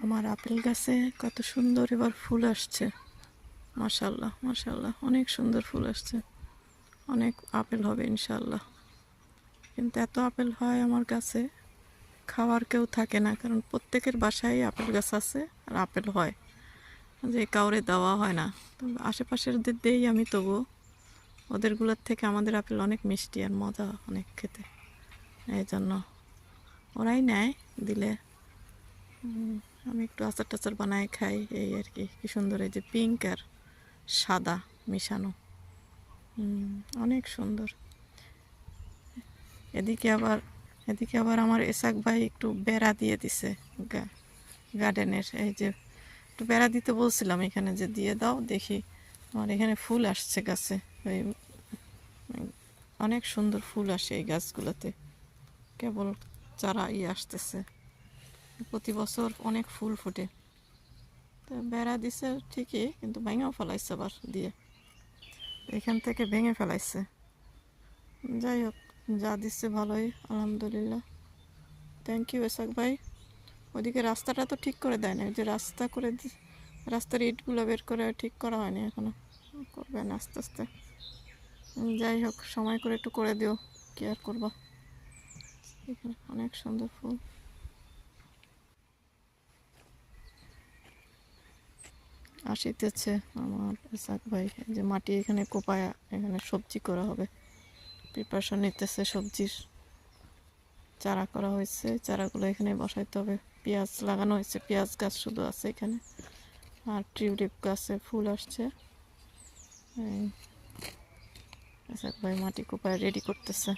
আমার আপেল গাছে কত সুন্দর এবার ফুল আসছে। মাশাআল্লাহ মাশাআল্লাহ, অনেক সুন্দর ফুল আসছে। অনেক আপেল হবে ইনশাআল্লাহ। কিন্তু এত আপেল হয় আমার গাছে, খাওয়ার কেউ থাকে না, কারণ প্রত্যেকের বাসায় আপেল গাছ আছে আর আপেল হয়, যে কাউরে দেওয়া হয় না। তো আশেপাশের দেই আমি, তবুও ওদেরগুলোর থেকে আমাদের আপেল অনেক মিষ্টি আর মজা অনেক খেতে, এই জন্য ওরাই নেয় দিলে। আমি একটু আচার টাচার বানায় খাই, এই আর কি। কি সুন্দর, এই যে পিঙ্ক আর সাদা মিশানো, অনেক সুন্দর। এদিকে আবার আমার এসাক ভাই একটু বেড়া দিয়ে দিছে গার্ডেনের। এই যে একটু বেড়া দিতে বলছিলাম এখানে, যে দিয়ে দাও, দেখি আমার এখানে ফুল আসছে গাছে। ওই অনেক সুন্দর ফুল আসে এই গাছগুলোতে, কেবল চারা আসতেছে। প্রতি বছর অনেক ফুল ফুটে। তো বেড়া দিছে ঠিকই, কিন্তু ভেঙেও ফেলাইছে আবার দিয়ে, এখান থেকে ভেঙে ফেলাইছে। যাই হোক, যা দিচ্ছে ভালোই, আলহামদুলিল্লাহ। থ্যাংক ইউ এসাক ভাই। ওদিকে রাস্তাটা তো ঠিক করে দেয় না, যে রাস্তা করে রাস্তার ইটগুলো বের করে ঠিক করা হয়নি এখনো, করবেন আস্তে আস্তে। যাই হোক, সময় করে একটু করে দিও, কি আর করবা। এখানে অনেক সুন্দর ফুল। আসিতেছে আমার এসাক ভাই, যে মাটি এখানে কোপায় এখানে সবজি করা হবে, প্রিপারেশন নিতেছে। সবজির চারা করা হয়েছে, চারাগুলো এখানে বসাইতে হবে। পেঁয়াজ লাগানো হয়েছে, পেঁয়াজ গাছ শুধু আছে এখানে, আর টিউলিপ গাছে ফুল আসছে। এসাক ভাই মাটি কোপায় রেডি করতেছে।